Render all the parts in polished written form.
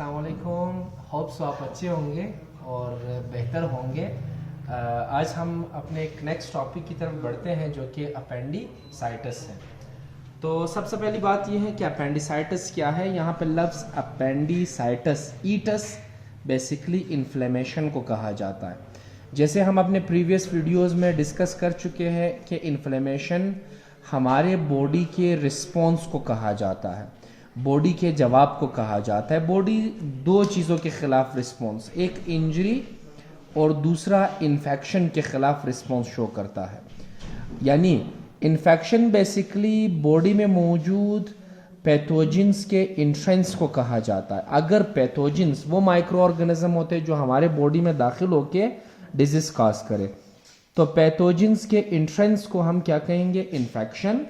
अस्सलाम वालेकुम। होप्स आप अच्छे होंगे और बेहतर होंगे। आज हम अपने एक नेक्स्ट टॉपिक की तरफ बढ़ते हैं जो कि अपेंडिसाइटिस है। तो सबसे पहली बात यह है कि अपेंडिसाइटिस क्या है। यहाँ पे लफ्ज़ अपेंडिसाइटिस ईटस बेसिकली इन्फ्लेमेशन को कहा जाता है। जैसे हम अपने प्रीवियस वीडियोस में डिस्कस कर चुके हैं कि इन्फ्लेमेशन हमारे बॉडी के रिस्पॉन्स को कहा जाता है, बॉडी के जवाब को कहा जाता है। बॉडी दो चीज़ों के ख़िलाफ़ रिस्पॉन्स, एक इंजरी और दूसरा इन्फेक्शन के ख़िलाफ़ रिस्पॉन्स शो करता है। यानी इन्फेक्शन बेसिकली बॉडी में मौजूद पैथोजेंस के इंट्रेंस को कहा जाता है। अगर पैथोजेंस वो माइक्रो ऑर्गेनिज्म होते हैं जो हमारे बॉडी में दाखिल होके डिजीज काज करे, तो पैथोजेंस के इंट्रेंस को हम क्या कहेंगे, इन्फेक्शन।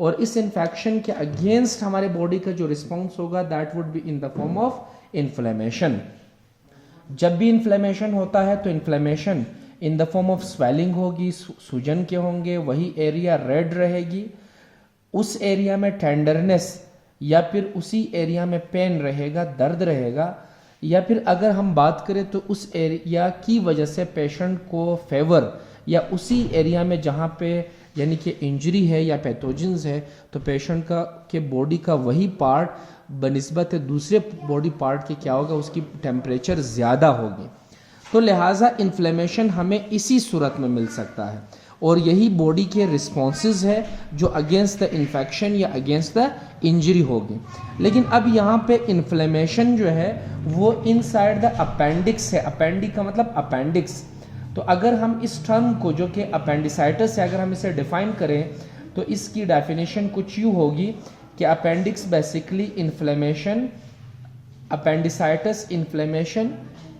और इस इन्फेक्शन के अगेंस्ट हमारे बॉडी का जो रिस्पॉन्स होगा that would be in the form of inflammation. जब भी इन्फ्लेमेशन होता है तो inflammation in the form of swelling होगी, सूजन के होंगे, वही एरिया रेड रहेगी, उस एरिया में टेंडरनेस या फिर उसी एरिया में पेन रहेगा, दर्द रहेगा, या फिर अगर हम बात करें तो उस एरिया की वजह से पेशेंट को फेवर या उसी एरिया में जहाँ पे यानी कि इंजरी है या पैथोजेंस है तो पेशेंट का के बॉडी का वही पार्ट बनिस्बत दूसरे बॉडी पार्ट के क्या होगा, उसकी टेम्परेचर ज़्यादा होगी। तो लिहाजा इन्फ्लेमेशन हमें इसी सूरत में मिल सकता है और यही बॉडी के रिस्पॉन्सेज है जो अगेंस्ट द इन्फेक्शन या अगेंस्ट द इंजरी होगी। लेकिन अब यहाँ पे इन्फ्लेमेशन जो है वो इनसाइड द अपेंडिक्स है। अपेंडिक का मतलब अपेंडिक्स। तो अगर हम इस टर्म को जो कि अपेंडिसाइटिस है अगर हम इसे डिफाइन करें तो इसकी डेफिनेशन कुछ यूँ होगी कि appendix basically inflammation, appendicitis inflammation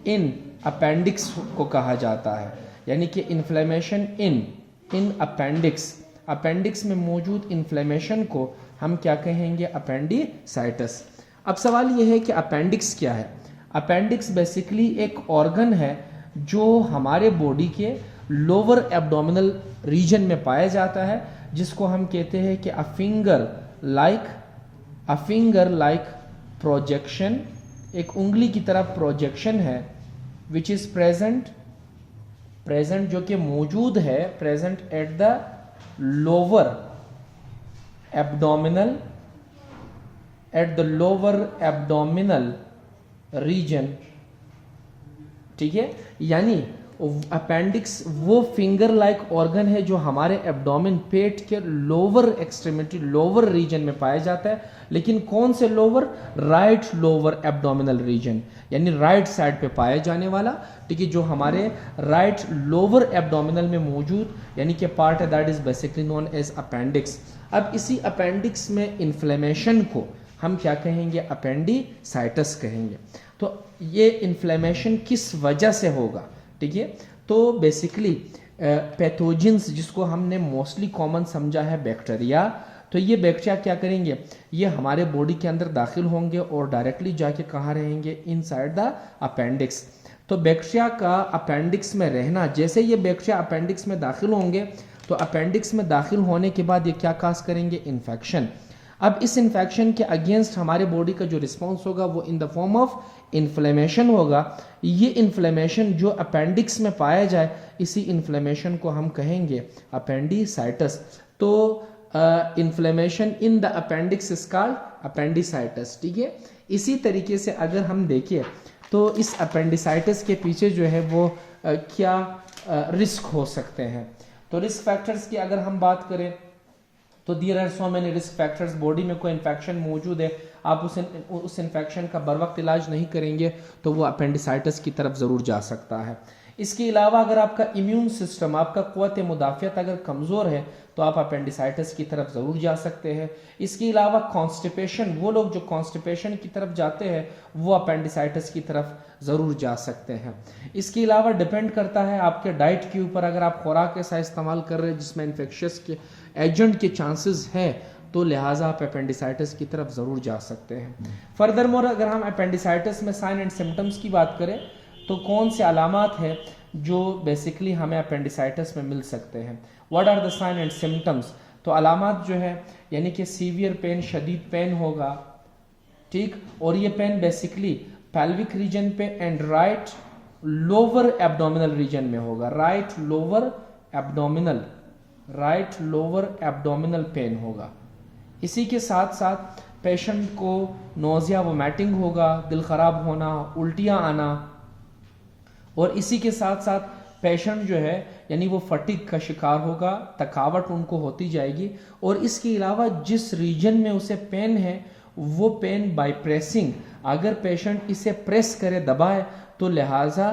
in appendix को कहा जाता है। यानी कि इन्फ्लेमेशन इन अपेंडिक्स, अपेंडिक्स में मौजूद इन्फ्लेमेशन को हम क्या कहेंगे, अपेंडिसाइटिस। अब सवाल यह है कि अपेंडिक्स क्या है। अपेंडिक्स बेसिकली एक ऑर्गन है जो हमारे बॉडी के लोअर एब्डोमिनल रीजन में पाया जाता है, जिसको हम कहते हैं कि अ फिंगर लाइक प्रोजेक्शन, एक उंगली की तरफ प्रोजेक्शन है विच इज प्रेजेंट जो कि मौजूद है, present at the lower abdominal region. ठीक है, यानी अपेंडिक्स वो फिंगर लाइक ऑर्गन है जो हमारे एब्डोमेन, पेट के लोअर एक्सट्रीमिटी, लोअर रीजन में पाया जाता है। लेकिन कौन से lower, right lower abdominal region, यानी राइट साइड पे पाया जाने वाला। ठीक है, जो हमारे राइट लोअर एब्डोमिनल में मौजूद यानी कि पार्ट है that is basically known as appendix. अब इसी अपेंडिक्स में इन्फ्लेमेशन को हम क्या कहेंगे, अपेंडिसाइटिस कहेंगे। तो ये इन्फ्लेमेशन किस वजह से होगा, ठीक है। तो बेसिकली पैथोजेंस जिसको हमने मोस्टली कॉमन समझा है बैक्टीरिया, तो ये बैक्टीरिया क्या करेंगे, ये हमारे बॉडी के अंदर दाखिल होंगे और डायरेक्टली जाके कहाँ रहेंगे, इनसाइड द अपेंडिक्स। तो बैक्टीरिया का अपेंडिक्स में रहना, जैसे ये बैक्टीरिया अपेंडिक्स में दाखिल होंगे तो अपेंडिक्स में दाखिल होने के बाद ये क्या काज करेंगे, इन्फेक्शन। अब इस इन्फेक्शन के अगेंस्ट हमारे बॉडी का जो रिस्पॉन्स होगा वो in the form of inflammation होगा। ये इन्फ्लेमेशन जो अपेंडिक्स में पाया जाए, इसी इन्फ्लेमेशन को हम कहेंगे अपेंडिसाइटिस। तो inflammation in the appendix is called appendicitis. ठीक है, इसी तरीके से अगर हम देखिए तो इस अपेंडिसाइटिस के पीछे जो है वो क्या रिस्क हो सकते हैं। तो रिस्क फैक्टर्स की अगर हम बात करें तो there are so many risk factors. Body में कोई इन्फेक्शन मौजूद है, आप उस इन्फेक्शन का बर वक्त इलाज नहीं करेंगे तो वो अपेंडिसाइटिस की तरफ ज़रूर जा सकता है। इसके अलावा अगर आपका इम्यून सिस्टम, आपका क़ुव्वत मुदाफ़ियत अगर कमज़ोर है तो आप अपेंडिसाइटिस की तरफ ज़रूर जा सकते हैं। इसके अलावा कॉन्स्टिपेशन, वो लोग जो कॉन्स्टिपेशन की तरफ जाते हैं वो अपेंडिसाइटिस की तरफ ज़रूर जा सकते हैं। इसके अलावा डिपेंड करता है आपके डाइट के ऊपर। अगर आप खुराक ऐसा इस्तेमाल कर रहे हैं जिसमें इन्फेक्शियस के एजेंट के चांसेस हैं तो लिहाजा आप अपेंडिसाइटिस की तरफ ज़रूर जा सकते हैं। फर्दर मोर अगर हम अपेंडिसाइटिस में साइन एंड सिम्टम्स की बात करें तो कौन से अलामात हैं जो बेसिकली हमें अपेंडिसाइटिस में मिल सकते हैं, what are the sign and symptoms. तो अलामात जो है यानी कि सीवियर पेन, शदीद पेन होगा, ठीक, और ये पेन बेसिकली पैल्विक रीजन पे and right lower abdominal region में होगा, राइट लोअर एब्डोमिनल पेन होगा। इसी के साथ साथ पेशेंट को नोजिया वोमिटिंग होगा, दिल खराब होना, उल्टियां आना, और इसी के साथ साथ पेशेंट जो है यानी वो फटीग का शिकार होगा, थकावट उनको होती जाएगी। और इसके अलावा जिस रीजन में उसे पेन है वो पेन बाय प्रेसिंग, अगर पेशेंट इसे प्रेस करे, दबाए, तो लिहाजा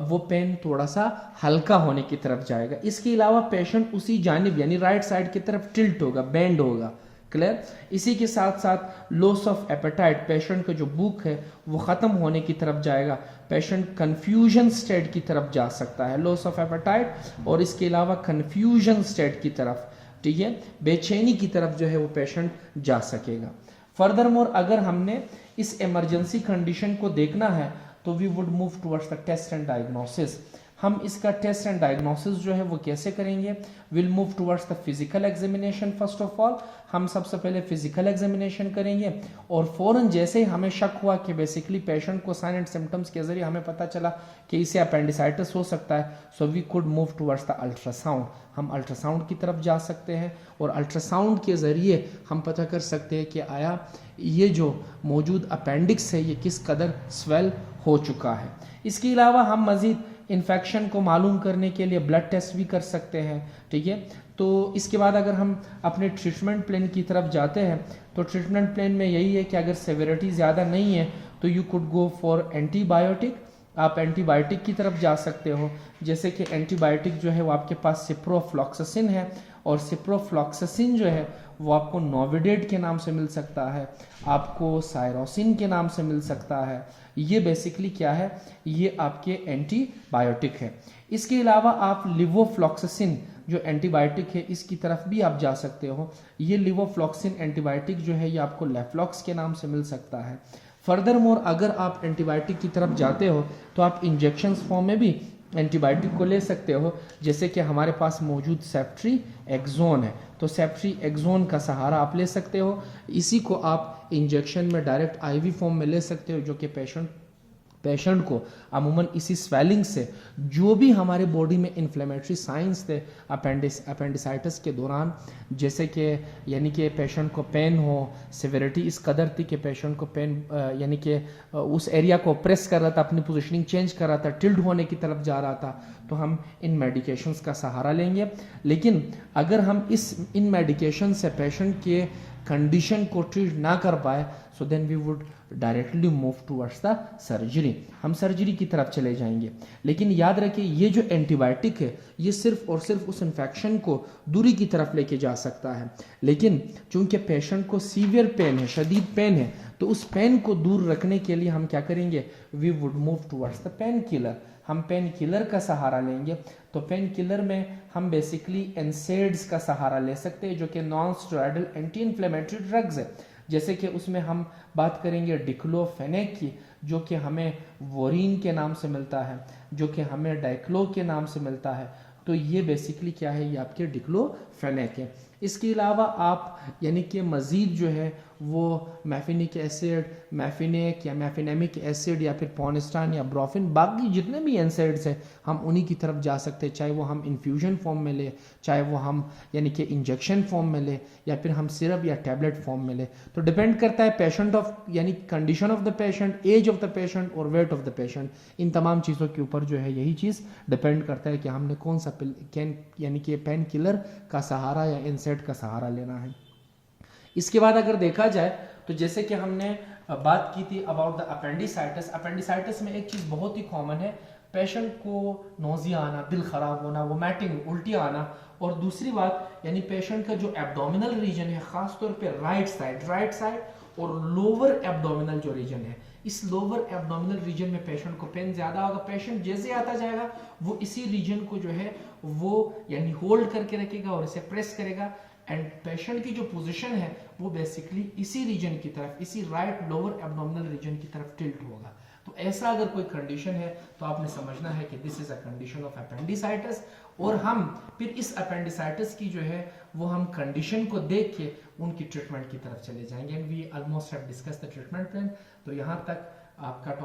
वो पेन थोड़ा सा हल्का होने की तरफ जाएगा। इसके अलावा पेशेंट उसी जानिब यानी राइट साइड की तरफ टिल्ट होगा, बेंड होगा। क्लियर। इसी के साथ साथ लॉस ऑफ एपेटाइट, पेशेंट का जो भूख है वो खत्म होने की तरफ जाएगा। पेशेंट कंफ्यूजन स्टेट की तरफ जा सकता है, लॉस ऑफ एपेटाइट और इसके अलावा कंफ्यूजन स्टेट की तरफ, ठीक है, बेचैनी की तरफ जो है वो पेशेंट जा सकेगा। फर्दर मोर अगर हमने इस इमरजेंसी कंडीशन को देखना है तो we would move towards the test and diagnosis. हम इसका टेस्ट एंड डायग्नोसिस जो है वो कैसे करेंगे? Will move towards the physical examination. First of all हम सबसे पहले फिजिकल एग्जामिनेशन करेंगे और फौरन जैसे ही हमें शक हुआ कि बेसिकली पेशेंट को साइन एंड सिम्टम्स के जरिए हमें पता चला कि इसे अपेंडिसाइटिस हो सकता है, so we could move towards the ultrasound. हम अल्ट्रासाउंड की तरफ जा सकते हैं और अल्ट्रासाउंड के ज़रिए हम पता कर सकते हैं कि आया ये जो मौजूद अपेंडिक्स है ये किस कदर स्वेल हो चुका है। इसके अलावा हम मज़ीद इन्फेक्शन को मालूम करने के लिए ब्लड टेस्ट भी कर सकते हैं, ठीक है। तो इसके बाद अगर हम अपने ट्रीटमेंट प्लान की तरफ जाते हैं तो ट्रीटमेंट प्लान में यही है कि अगर सेवेरिटी ज़्यादा नहीं है तो you could go for antibiotic. आप एंटीबायोटिक की तरफ जा सकते हो, जैसे कि एंटीबायोटिक जो है वो आपके पास सिप्रोफ्लॉक्सासिन है और सिप्रोफ्लॉक्सासिन जो है वो आपको नोविडेट के नाम से मिल सकता है, आपको साइरोसिन के नाम से मिल सकता है। ये बेसिकली क्या है? ये आपके एंटीबायोटिक है। इसके अलावा आप लिवोफ्लॉक्सासिन जो एंटीबायोटिक है इसकी तरफ भी आप जा सकते हो। ये लिवोफ्लॉक्सिन एंटीबायोटिक जो है ये आपको लेफ्लॉक्स के नाम से मिल सकता है। फर्दर मोर अगर आप एंटीबायोटिक की तरफ जाते हो तो आप इंजेक्शंस फॉर्म में भी एंटीबायोटिक को ले सकते हो, जैसे कि हमारे पास मौजूद सेफ्ट्री एक्सोन है, तो सेफ्ट्री एक्सोन का सहारा आप ले सकते हो। इसी को आप इंजेक्शन में डायरेक्ट आईवी फॉर्म में ले सकते हो, जो कि पेशेंट को अमूमन इसी स्वेलिंग से जो भी हमारे बॉडी में इन्फ्लेमेटरी साइंस थे अपेंडिसाइटिस के दौरान, जैसे कि यानी कि पेशेंट को पेन हो, सिविरिटी इस कदर थी कि पेशेंट को पेन यानी कि उस एरिया को प्रेस कर रहा था, अपनी पोजीशनिंग चेंज कर रहा था, टिल्ट होने की तरफ जा रहा था, तो हम इन मेडिकेशंस का सहारा लेंगे। लेकिन अगर हम इन मेडिकेशन से पेशेंट के कंडीशन को ट्रीट ना कर पाए so then we would directly move towards the surgery. हम सर्जरी की तरफ चले जाएंगे। लेकिन याद रखिए ये जो एंटीबायोटिक है ये सिर्फ और सिर्फ उस इन्फेक्शन को दूरी की तरफ लेके जा सकता है, लेकिन चूंकि पेशेंट को सीवियर पेन है, शदीद पेन है, तो उस पेन को दूर रखने के लिए हम क्या करेंगे? We would move towards the painkiller. हम पेन किलर का सहारा लेंगे। तो पेन किलर में हम बेसिकली एनसेड्स का सहारा ले सकते हैं, जो कि non steroidal anti inflammatory drugs है। जैसे कि उसमें हम बात करेंगे डिक्लोफेनेक की, जो कि हमें वोरीन के नाम से मिलता है, जो कि हमें डाइक्लो के नाम से मिलता है। तो ये बेसिकली क्या है? ये आपके डिक्लोफेनेक है। इसके अलावा आप यानी कि मज़ीद जो है वो मैफिनिक एसिड, मैफिनेक या मैफिनेमिक एसिड या फिर पॉनिस्टान या ब्रोफिन, बाकी जितने भी एनसाइड्स हैं हम उन्हीं की तरफ जा सकते हैं, चाहे वो हम इन्फ्यूजन फॉर्म में ले, चाहे वो हम यानी कि इंजेक्शन फॉर्म में ले, या फिर हम सिरप या टैबलेट फॉर्म में ले। तो डिपेंड करता है पेशेंट ऑफ यानी condition of the patient, age of the patient और वेट ऑफ द पेशेंट। इन तमाम चीज़ों के ऊपर जो है यही चीज़ डिपेंड करता है कि हमने कौन सा यानी कि पेन किलर का सहारा या एनसाइड का सहारा लेना है। इसके बाद अगर देखा जाए तो जैसे कि हमने बात की थी अबाउट द अपेंडिसाइटिस। अपेंडिसाइटिस में एक चीज़ बहुत ही कॉमन है, पेशेंट को नोजिया आना, दिल खराब होना, वोमिटिंग, उल्टी आना, और दूसरी बात यानी पेशेंट का जो एब्डोमिनल रीजन है, खासतौर पे राइट साइड और लोअर एब्डोमिनल जो रीजन है, इस लोअर एब्डोमिनल रीजन में पेशेंट को पेन ज्यादा होगा। पेशेंट जैसे आता जाएगा वो इसी रीजन को जो है वो यानी होल्ड करके रखेगा और इसे प्रेस करेगा, एंड पेशेंट की जो पोजीशन है वो बेसिकली इसी रीजन की तरफ, इसी राइट लोअर एब्डोमिनल रीजन की तरफ टिल्ट होगा। तो ऐसा अगर कोई कंडीशन है तो आपने समझना है कि this is a condition of appendicitis, और हम फिर इस अपेंडिसाइटिस की जो है वो हम कंडीशन को देख के उनकी ट्रीटमेंट की तरफ चले जाएंगे। And we almost have discuss the treatment plan. तो यहाँ तक आपका